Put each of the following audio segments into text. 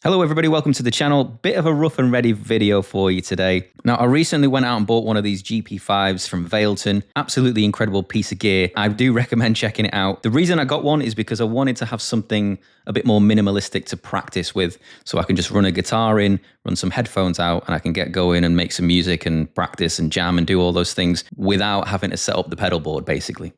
Hello everybody, welcome to the channel. Bit of a rough and ready video for you today. Now, I recently went out and bought one of these GP-5s from Valeton. Absolutely incredible piece of gear. I do recommend checking it out. The reason I got one is because I wanted to have something a bit more minimalistic to practice with, so I can just run a guitar in, run some headphones out, and I can get going and make some music and practice and jam and do all those things without having to set up the pedal board, basically.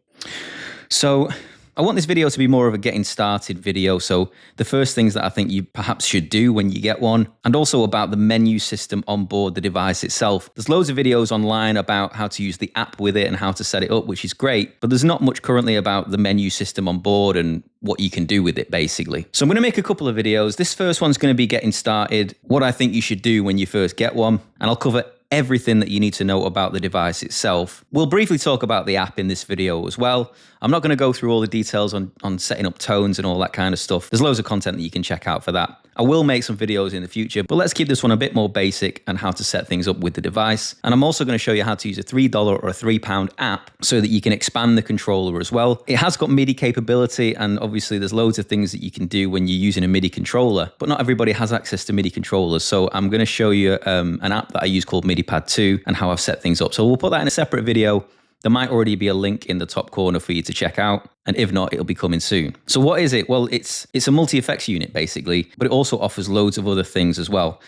So I want this video to be more of a getting started video. So the first things that I think you perhaps should do when you get one, and also about the menu system on board the device itself. There's loads of videos online about how to use the app with it and how to set it up, which is great, but there's not much currently about the menu system on board and what you can do with it, basically. So I'm going to make a couple of videos. This first one's going to be getting started, what I think you should do when you first get one, and I'll cover everything that you need to know about the device itself. We'll briefly talk about the app in this video as well. I'm not going to go through all the details on setting up tones and all that kind of stuff. There's loads of content that you can check out for that. I will make some videos in the future, but let's keep this one a bit more basic and how to set things up with the device. And I'm also going to show you how to use a $3 or a £3 app so that you can expand the controller as well. It has got MIDI capability, and obviously there's loads of things that you can do when you're using a MIDI controller, but not everybody has access to MIDI controllers. So I'm going to show you an app that I use called MIDI Pad 2 and how I've set things up. So we'll put that in a separate video. There might already be a link in the top corner for you to check out, and if not, it'll be coming soon. So what is it? Well, it's a multi-effects unit basically, but it also offers loads of other things as well.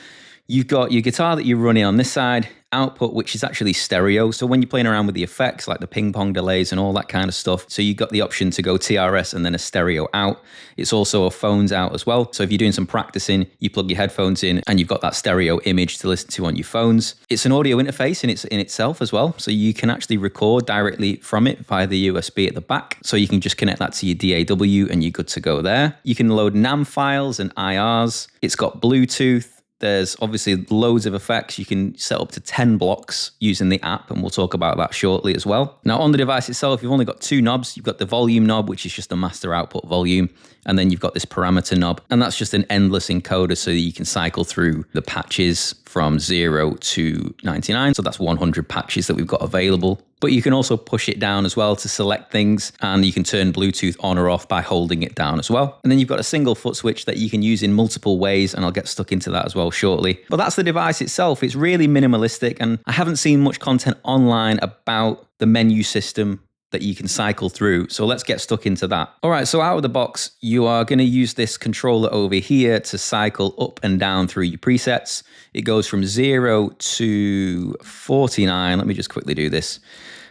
You've got your guitar that you're running on this side, output, which is actually stereo. So when you're playing around with the effects, like the ping pong delays and all that kind of stuff, so you've got the option to go TRS and then a stereo out. It's also a phones out as well. So if you're doing some practicing, you plug your headphones in and you've got that stereo image to listen to on your phones. It's an audio interface in itself as well. So you can actually record directly from it via the USB at the back. So you can just connect that to your DAW and you're good to go there. You can load NAM files and IRs. It's got Bluetooth. There's obviously loads of effects. You can set up to 10 blocks using the app, and we'll talk about that shortly as well. Now, on the device itself, you've only got two knobs. You've got the volume knob, which is just the master output volume, and then you've got this parameter knob, and that's just an endless encoder so that you can cycle through the patches from 0 to 99. So that's 100 patches that we've got available. But you can also push it down as well to select things, and you can turn Bluetooth on or off by holding it down as well. And then you've got a single foot switch that you can use in multiple ways, and I'll get stuck into that as well shortly. But that's the device itself. It's really minimalistic, and I haven't seen much content online about the menu system that you can cycle through. So let's get stuck into that. All right, so out of the box, you are going to use this controller over here to cycle up and down through your presets. It goes from 0 to 49. Let me just quickly do this.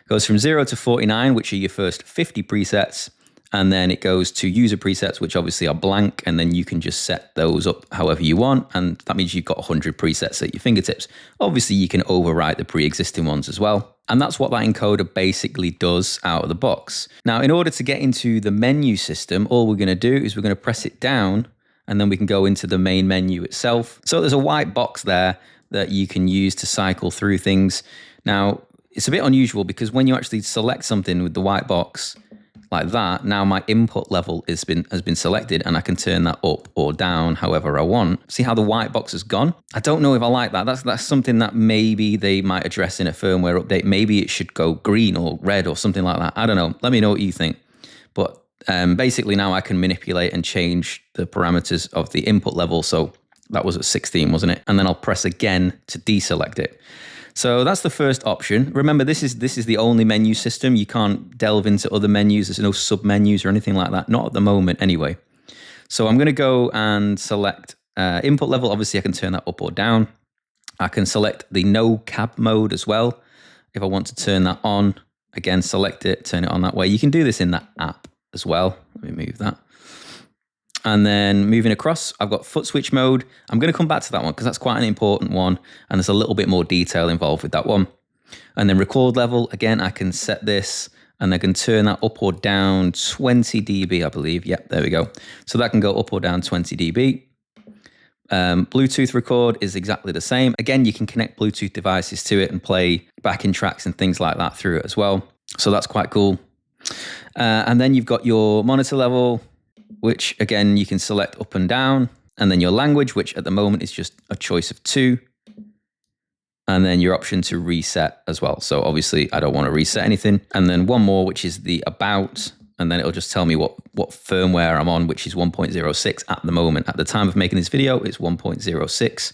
It goes from 0 to 49, which are your first 50 presets. And then it goes to user presets, which obviously are blank, and then you can just set those up however you want. And that means you've got 100 presets at your fingertips. Obviously, you can overwrite the pre-existing ones as well. And that's what that encoder basically does out of the box. Now, in order to get into the menu system, all we're going to do is we're going to press it down, and then we can go into the main menu itself. So there's a white box there that you can use to cycle through things. Now, it's a bit unusual because when you actually select something with the white box like that, now my input level has been selected, and I can turn that up or down however I want. See how the white box has gone? I don't know if I like that. That's something that maybe they might address in a firmware update. Maybe it should go green or red or something like that. I don't know. Let me know what you think. But basically now I can manipulate and change the parameters of the input level. So that was at 16, wasn't it? And then I'll press again to deselect it. So that's the first option. Remember, this is the only menu system. You can't delve into other menus. There's no sub-menus or anything like that. Not at the moment anyway. So I'm going to go and select input level. Obviously, I can turn that up or down. I can select the no cab mode as well. If I want to turn that on, again, select it, turn it on that way. You can do this in that app as well. Let me move that. And then moving across, I've got Footswitch mode. I'm going to come back to that one because that's quite an important one, and there's a little bit more detail involved with that one. And then record level, again, I can set this, and I can turn that up or down 20 dB, I believe. Yep, there we go. So that can go up or down 20 dB. Bluetooth record is exactly the same. Again, you can connect Bluetooth devices to it and play backing tracks and things like that through it as well. So that's quite cool. And then you've got your monitor level, which again, you can select up and down, and then your language, which at the moment is just a choice of 2, and then your option to reset as well. So obviously I don't want to reset anything. And then one more, which is the about, and then it'll just tell me what firmware I'm on, which is 1.06 at the moment. At the time of making this video, it's 1.06.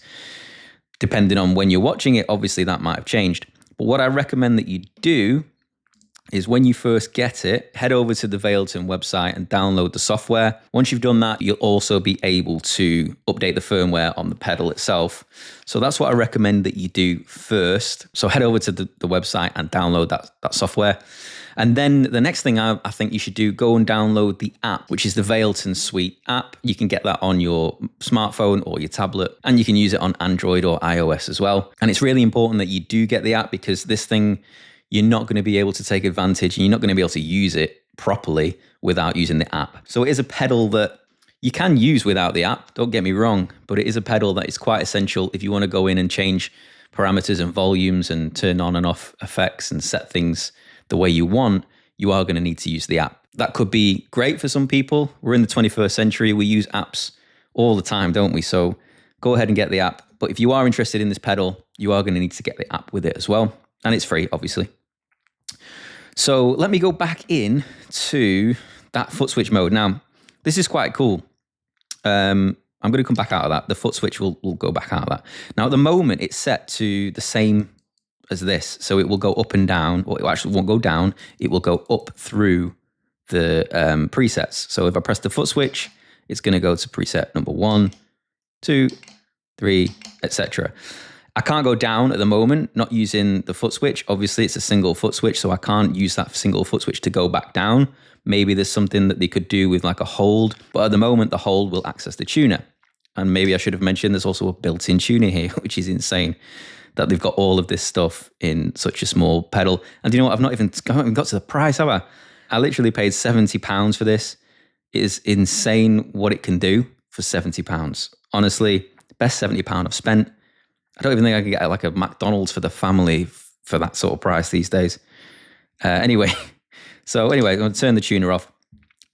Depending on when you're watching it, obviously that might have changed. But what I recommend that you do is when you first get it, head over to the Valeton website and download the software. Once you've done that, you'll also be able to update the firmware on the pedal itself. So that's what I recommend that you do first. So head over to the website and download that software. And then the next thing I think you should do, go and download the app, which is the Valeton Suite app. You can get that on your smartphone or your tablet, and you can use it on Android or iOS as well. And it's really important that you do get the app, because this thing, you're not going to be able to take advantage and you're not going to be able to use it properly without using the app. So it is a pedal that you can use without the app, don't get me wrong, but it is a pedal that is quite essential if you want to go in and change parameters and volumes and turn on and off effects and set things the way you want. You are going to need to use the app. That could be great for some people. We're in the 21st century. We use apps all the time, don't we? So go ahead and get the app. But if you are interested in this pedal, you are going to need to get the app with it as well. And it's free, obviously. So let me go back in to that Footswitch mode. Now, this is quite cool. I'm going to come back out of that. The Footswitch will go back out of that. Now, at the moment, it's set to the same as this. So it will go up and down, or it actually won't go down. It will go up through the presets. So if I press the Footswitch, it's going to go to preset number 1, 2, 3, etc. I can't go down at the moment, not using the Footswitch. Obviously, it's a single Footswitch, so I can't use that single Footswitch to go back down. Maybe there's something that they could do with like a hold, but at the moment, the hold will access the tuner. And maybe I should have mentioned there's also a built-in tuner here, which is insane, that they've got all of this stuff in such a small pedal. And you know what? I haven't even got to the price, have I? I literally paid £70 for this. It is insane what it can do for £70. Honestly, best £70 I've spent. I don't even think I could get like a McDonald's for the family for that sort of price these days. Anyway, I'm going to turn the tuner off.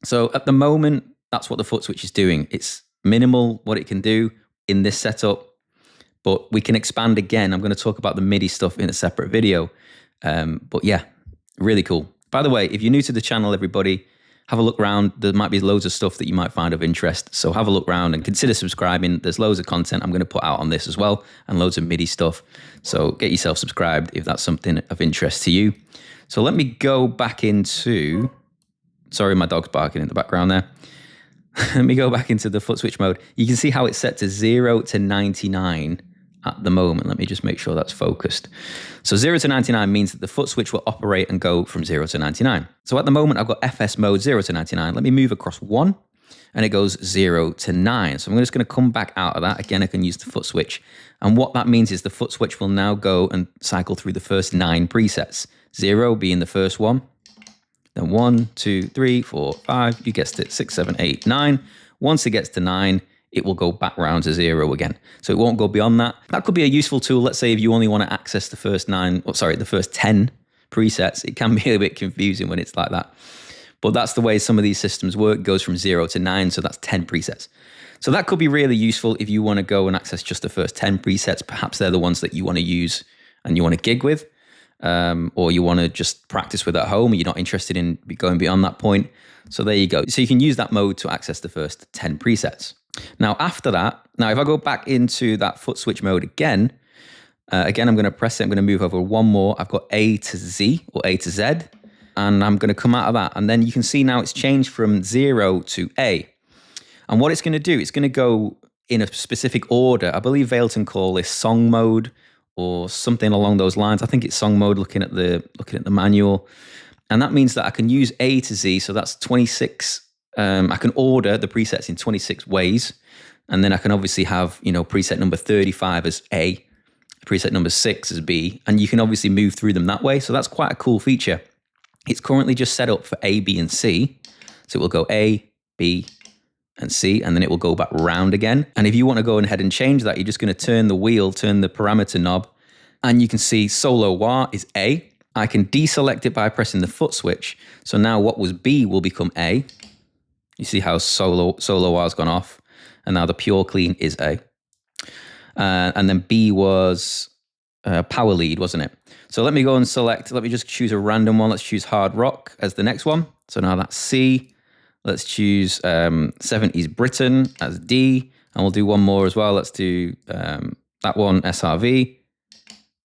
So at the moment, that's what the Footswitch is doing. It's minimal what it can do in this setup, but we can expand again. I'm going to talk about the MIDI stuff in a separate video. But yeah, really cool. By the way, if you're new to the channel, everybody, have a look around. There might be loads of stuff that you might find of interest. So have a look around and consider subscribing. There's loads of content I'm going to put out on this as well, and loads of MIDI stuff. So get yourself subscribed if that's something of interest to you. So let me go back into, sorry, my dog's barking in the background there. Let me go back into the Footswitch mode. You can see how it's set to 0 to 99 at the moment. Let me just make sure that's focused. So 0 to 99 means that the Footswitch will operate and go from 0 to 99. So at the moment, I've got FS mode 0 to 99. Let me move across 1, and it goes 0 to 9. So I'm just going to come back out of that. Again, I can use the Footswitch. And what that means is the Footswitch will now go and cycle through the first 9 presets. 0 being the first one. Then 1, 2, 3, 4, 5. You guessed it, 6, 7, 8, 9. Once it gets to 9, it will go back round to 0 again. So it won't go beyond that. That could be a useful tool. Let's say if you only want to access the first the first 10 presets, it can be a bit confusing when it's like that. But that's the way some of these systems work. It goes from 0 to 9, so that's 10 presets. So that could be really useful if you want to go and access just the first 10 presets. Perhaps they're the ones that you want to use and you want to gig with, or you want to just practice with at home, and you're not interested in going beyond that point. So there you go. So you can use that mode to access the first 10 presets. Now, after that, if I go back into that Footswitch mode again, I'm going to press it. I'm going to move over one more. I've got A to Z or A to Z, and I'm going to come out of that. And then you can see now it's changed from 0 to A. And what it's going to do, it's going to go in a specific order. I believe Valeton call this song mode or something along those lines. I think it's song mode looking at the manual. And that means that I can use A to Z. So that's 26. I can order the presets in 26 ways. And then I can obviously have, preset number 35 as A, preset number 6 as B. And you can obviously move through them that way. So that's quite a cool feature. It's currently just set up for A, B, and C. So it will go A, B, and C, and then it will go back round again. And if you want to go ahead and change that, you're just going to turn the parameter knob, and you can see solo wah is A. I can deselect it by pressing the Footswitch. So now what was B will become A. You see how solo wah has gone off, and now the pure clean is A. And then B was power lead, wasn't it? So let me go and select, let me just choose a random one. Let's choose hard rock as the next one. So now that's C. Let's choose 70s Britain as D. And we'll do one more as well. Let's do that one, SRV,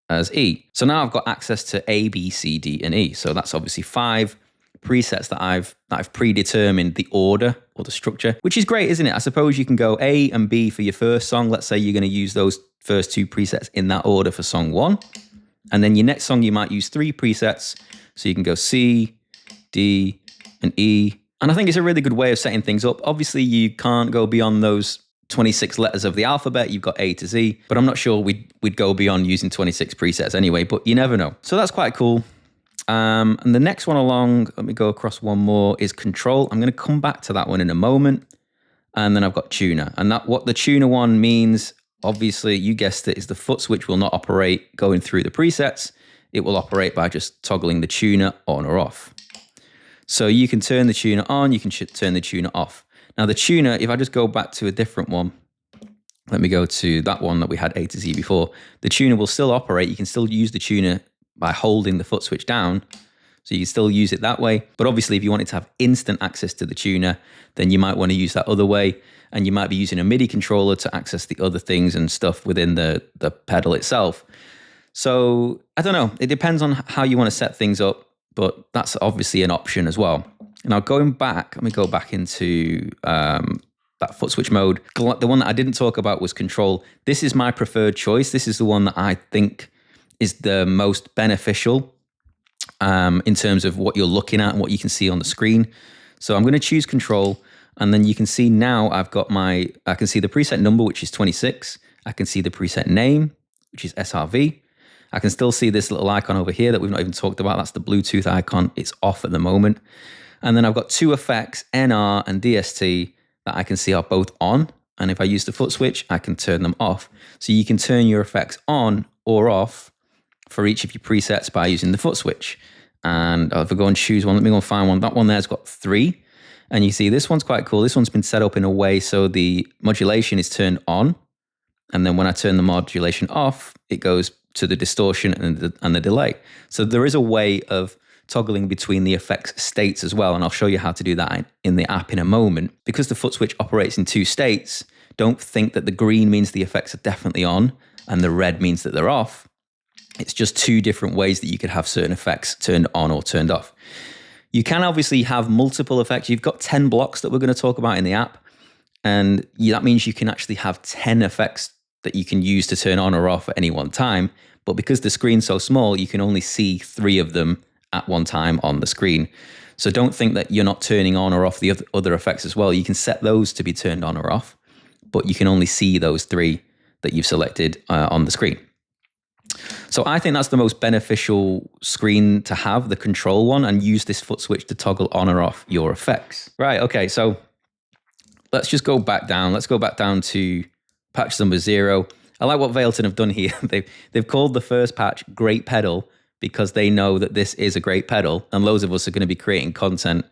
as E. So now I've got access to A, B, C, D, and E. So that's obviously 5 presets that I've predetermined the order or the structure, which is great, isn't it? I suppose you can go A and B for your first song. Let's say you're going to use those first 2 presets in that order for song 1. And then your next song, you might use 3 presets. So you can go C, D, and E. And I think it's a really good way of setting things up. Obviously, you can't go beyond those 26 letters of the alphabet. You've got A to Z, but I'm not sure we'd go beyond using 26 presets anyway, but you never know. So that's quite cool. And the next one along, let me go across one more, is control. I'm going to come back to that one in a moment. And then I've got tuner. And that what the tuner one means, obviously, you guessed it, is the foot switch will not operate going through the presets. It will operate by just toggling the tuner on or off. So you can turn the tuner on, you can turn the tuner off. Now the tuner, if I just go back to a different one, let me go to that one that we had A to Z before, the tuner will still operate. You can still use the tuner by holding the foot switch down. So you can still use it that way. But obviously, if you wanted to have instant access to the tuner, then you might want to use that other way. And you might be using a MIDI controller to access the other things and stuff within the pedal itself. So I don't know. It depends on how you want to set things up, but that's obviously an option as well. Now going back, let me go back into that foot switch mode. The one that I didn't talk about was control. This is my preferred choice. This is the one that I think is the most beneficial in terms of what you're looking at and what you can see on the screen. So I'm going to choose control, and then you can see now I can see the preset number, which is 26. I can see the preset name, which is SRV. I can still see this little icon over here that we've not even talked about. That's the Bluetooth icon. It's off at the moment. And then I've got 2 effects, NR and DST, that I can see are both on. And if I use the foot switch, I can turn them off. So you can turn your effects on or off for each of your presets by using the foot switch. And if I go and choose one, let me go and find one. That one there's got 3. And you see this one's quite cool. This one's been set up in a way so the modulation is turned on. And then when I turn the modulation off, it goes to the distortion and the delay. So there is a way of toggling between the effects states as well. And I'll show you how to do that in the app in a moment. Because the foot switch operates in 2 states, don't think that the green means the effects are definitely on and the red means that they're off. It's just 2 different ways that you could have certain effects turned on or turned off. You can obviously have multiple effects. You've got 10 blocks that we're going to talk about in the app. And that means you can actually have 10 effects that you can use to turn on or off at any one time. But because the screen's so small, you can only see 3 of them at one time on the screen. So don't think that you're not turning on or off the other effects as well. You can set those to be turned on or off, but you can only see those 3 that you've selected on the screen. So I think that's the most beneficial screen to have, the control one, and use this foot switch to toggle on or off your effects. Right, okay, so let's just go back down. Let's go back down to patch number 0. I like what Valeton have done here. They've called the first patch Great Pedal because they know that this is a great pedal, and loads of us are going to be creating content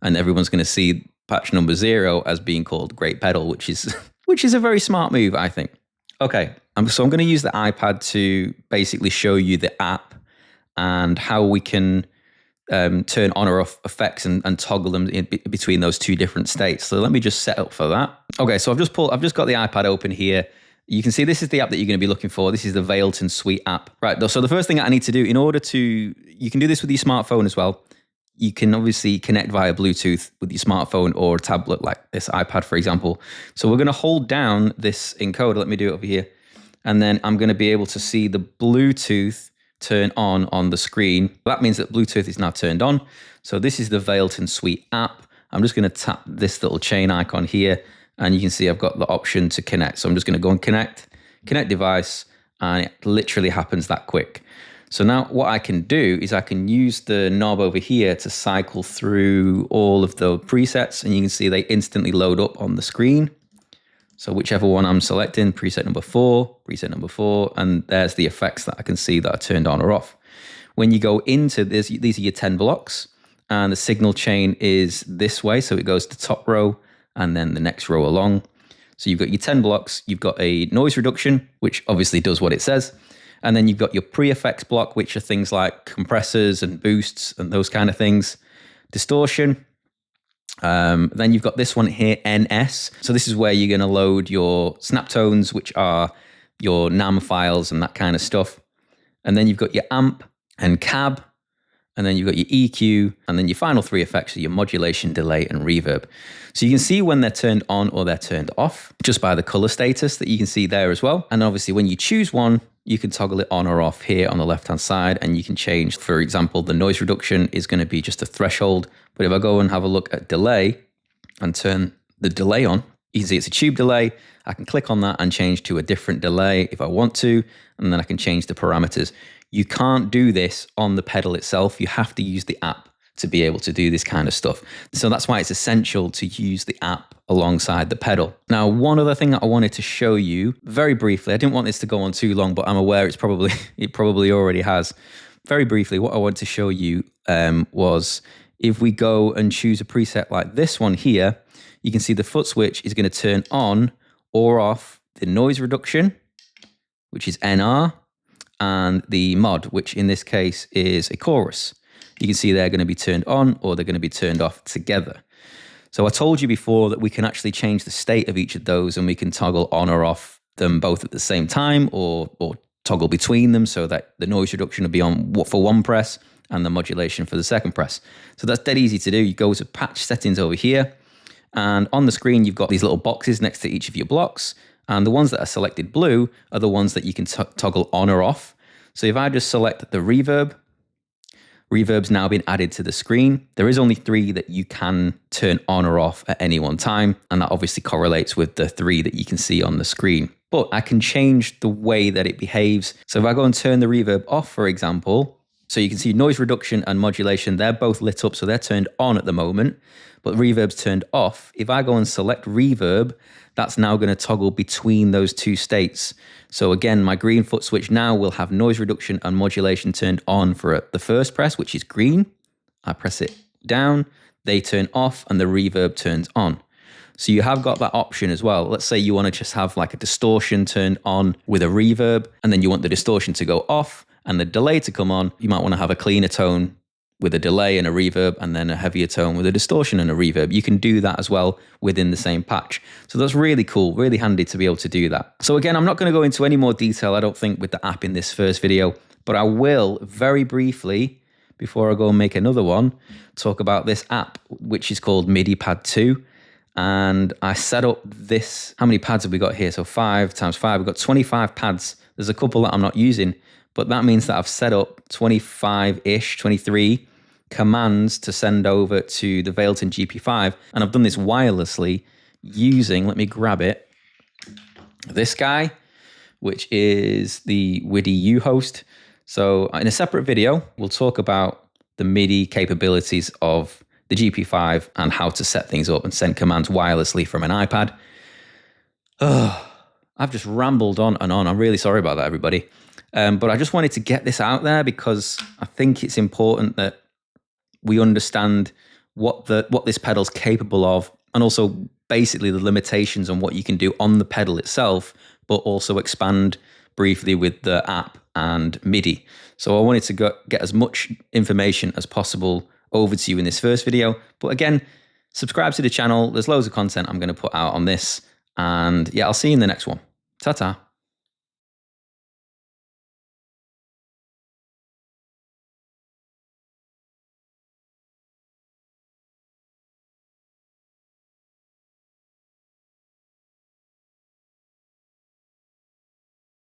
and everyone's going to see patch number 0 as being called Great Pedal, which is a very smart move, I think. Okay, so I'm going to use the iPad to basically show you the app and how we can turn on or off effects and toggle them between those 2 different states. So let me just set up for that. Okay, so I've just got the iPad open here. You can see this is the app that you're going to be looking for. This is the Valeton Suite app. Right, so the first thing that I need to do you can do this with your smartphone as well. You can obviously connect via Bluetooth with your smartphone or tablet like this iPad, for example. So we're going to hold down this encoder. Let me do it over here. And then I'm going to be able to see the Bluetooth turn on the screen. That means that Bluetooth is now turned on. So this is the Valeton Suite app. I'm just going to tap this little chain icon here, and you can see I've got the option to connect. So I'm just going to go and connect device, and it literally happens that quick. So now what I can do is I can use the knob over here to cycle through all of the presets, and you can see they instantly load up on the screen. So whichever one I'm selecting, preset number 4, and there's the effects that I can see that are turned on or off. When you go into this, these are your 10 blocks, and the signal chain is this way. So it goes to top row and then the next row along. So you've got your 10 blocks, you've got a noise reduction, which obviously does what it says. And then you've got your pre-effects block, which are things like compressors and boosts and those kind of things. Distortion. Then you've got this one here, NS. So this is where you're going to load your snap tones, which are your NAM files and that kind of stuff. And then you've got your amp and cab. And then you've got your EQ, and then your final three effects are your modulation, delay, and reverb. So you can see when they're turned on or they're turned off, just by the color status that you can see there as well. And obviously when you choose one, you can toggle it on or off here on the left-hand side, and you can change, for example, the noise reduction is going to be just a threshold. But if I go and have a look at delay and turn the delay on, you can see it's a tube delay. I can click on that and change to a different delay if I want to, and then I can change the parameters. You can't do this on the pedal itself. You have to use the app to be able to do this kind of stuff. So that's why it's essential to use the app alongside the pedal. Now, one other thing that I wanted to show you very briefly, I didn't want this to go on too long, but I'm aware it probably already has. Very briefly, what I wanted to show you was if we go and choose a preset like this one here, you can see the Footswitch is going to turn on or off the noise reduction, which is NR, and the mod, which in this case is a chorus. You can see they're going to be turned on or they're going to be turned off together. So I told you before that we can actually change the state of each of those, and we can toggle on or off them both at the same time, or toggle between them so that the noise reduction will be on for one press and the modulation for the second press. So that's dead easy to do. You go to patch settings over here, and on the screen you've got these little boxes next to each of your blocks. And the ones that are selected blue are the ones that you can toggle on or off. So if I just select the reverb's now been added to the screen. There is only 3 that you can turn on or off at any one time. And that obviously correlates with the 3 that you can see on the screen. But I can change the way that it behaves. So if I go and turn the reverb off, for example, so you can see noise reduction and modulation, they're both lit up. So they're turned on at the moment, but reverb's turned off. If I go and select reverb, that's now going to toggle between those 2 states. So again, my green Footswitch now will have noise reduction and modulation turned on for the first press, which is green. I press it down, they turn off, and the reverb turns on. So you have got that option as well. Let's say you want to just have like a distortion turned on with a reverb, and then you want the distortion to go off and the delay to come on. You might want to have a cleaner tone with a delay and a reverb, and then a heavier tone with a distortion and a reverb. You can do that as well within the same patch. So that's really cool, really handy to be able to do that. So again, I'm not going to go into any more detail, I don't think, with the app in this first video, but I will very briefly, before I go and make another one, talk about this app, which is called MIDI Pad 2. And I set up this, how many pads have we got here? So 5 times 5, we've got 25 pads. There's a couple that I'm not using, but that means that I've set up 25-ish, 23 commands to send over to the Valeton GP-5. And I've done this wirelessly using, let me grab it, this guy, which is the MIDI U host. So in a separate video, we'll talk about the MIDI capabilities of the GP-5 and how to set things up and send commands wirelessly from an iPad. I've just rambled on and on. I'm really sorry about that, everybody. But I just wanted to get this out there because I think it's important that we understand what this pedal's capable of, and also basically the limitations on what you can do on the pedal itself, but also expand briefly with the app and MIDI. So I wanted to get as much information as possible over to you in this first video. But again, subscribe to the channel. There's loads of content I'm going to put out on this. And yeah, I'll see you in the next one. Ta-ta.